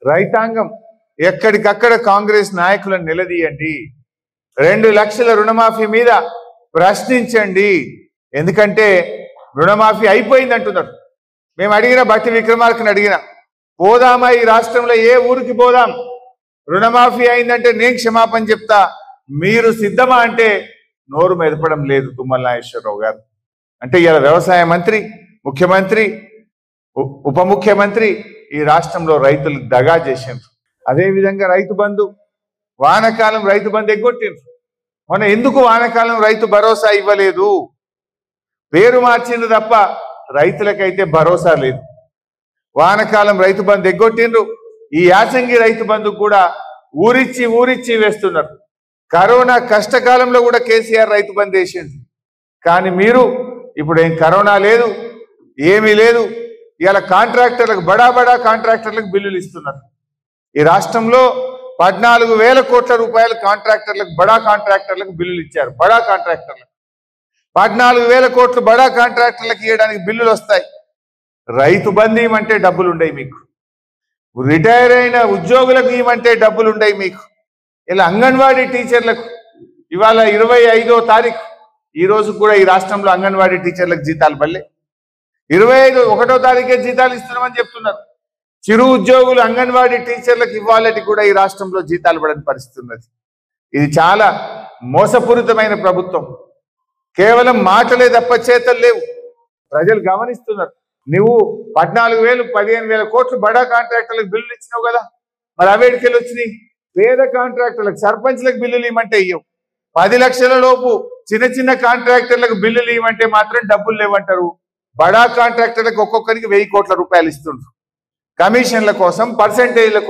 రైతాంగం ఎక్కడికక్కడ కాంగ్రెస్ నాయకులను నిలదీయండి. 2 లక్షల రుణమాఫీ మీద ప్రశ్నించండి. ఎందుకంటే రుణమాఫీ అయిపోయింది అంటున్నారు. మేము అడిగిన బట్టి విక్రమార్కని అడిగిన, పోదామా ఈ రాష్ట్రంలో ఏ ఊరికి పోదాం, రుణమాఫీ అయిందంటే నేను క్షమాపణ చెప్తా, మీరు సిద్ధమా అంటే నోరు మెదపడం లేదు తుమ్మల నాగేశ్వరరావు గారు. అంటే ఇలా వ్యవసాయ మంత్రి, ముఖ్యమంత్రి, ఉప ముఖ్యమంత్రి ఈ రాష్ట్రంలో రైతులు దగా చేసిండ్రు. అదేవిధంగా రైతు బంధు, వానకాలం రైతు బంధు ఎగ్గొట్టిండ్రు. మొన్న ఎందుకు వానకాలం రైతు భరోసా ఇవ్వలేదు? పేరు మార్చిండ్రు తప్ప రైతులకైతే భరోసా లేదు. వానకాలం రైతు బంధు ఎగ్గొట్టిండ్రు. ఈ యాసంగి రైతు బంధు కూడా ఊరిచ్చి వేస్తున్నారు. కరోనా కష్టకాలంలో కూడా కేసీఆర్ రైతు బంధు వేసిండు. కానీ మీరు ఇప్పుడు ఏం కరోనా లేదు, ఏమీ లేదు. ఇలా కాంట్రాక్టర్లకు బడా కాంట్రాక్టర్లకు బిల్లులు ఇస్తున్నారు. ఈ రాష్ట్రంలో 14,000 కోట్ల రూపాయలు కాంట్రాక్టర్లకు, బడా కాంట్రాక్టర్లకు బిల్లులు ఇచ్చారు. బడా కాంట్రాక్టర్లకు 14,000 కోట్లు బడా కాంట్రాక్టర్లకు ఇవ్వడానికి బిల్లులు వస్తాయి. రైతు బంధు ఇవ్వమంటే డబ్బులు ఉండయి మీకు. రిటైర్ అయిన ఉద్యోగులకు ఇవ్వమంటే డబ్బులు ఉండయి మీకు. ఇలా అంగన్వాడీ టీచర్లకు ఇవాళ 25వ తారీఖు, ఈ రోజు కూడా ఈ రాష్ట్రంలో అంగన్వాడీ టీచర్లకు జీతాలు పడలే. 1వ తారీఖే జీతాలు ఇస్తున్నామని చెప్తున్నారు. చిరు ఉద్యోగులు అంగన్వాడీ టీచర్లకు ఇవ్వాలని కూడా ఈ రాష్ట్రంలో జీతాలు పడని పరిస్థితి ఉన్నది. ఇది చాలా మోసపూరితమైన ప్రభుత్వం. కేవలం మాటలే తప్ప చేతలు లేవు. ప్రజలు గమనిస్తున్నారు. నువ్వు 14,000, 15,000 కోట్లు బడా కాంట్రాక్టర్లకు బిల్లులు ఇచ్చినావు కదా, మరి అవేడికెళ్ళి వచ్చినాయి? పేద కాంట్రాక్టర్లకు, సర్పంచ్లకు బిల్లులు ఇవ్వమంటే ఇవ్వవు. 10 లక్షల లోపు చిన్న కాంట్రాక్టర్లకు బిల్లులు ఇవ్వమంటే మాత్రం డబ్బులు లేవంటారు. బడా కాంట్రాక్టర్లకు ఒక్కొక్కరికి 1,000 కోట్ల రూపాయలు ఇస్తుండ్రు. కమిషన్ల కోసం, పర్సెంటేజ్ల కోసం.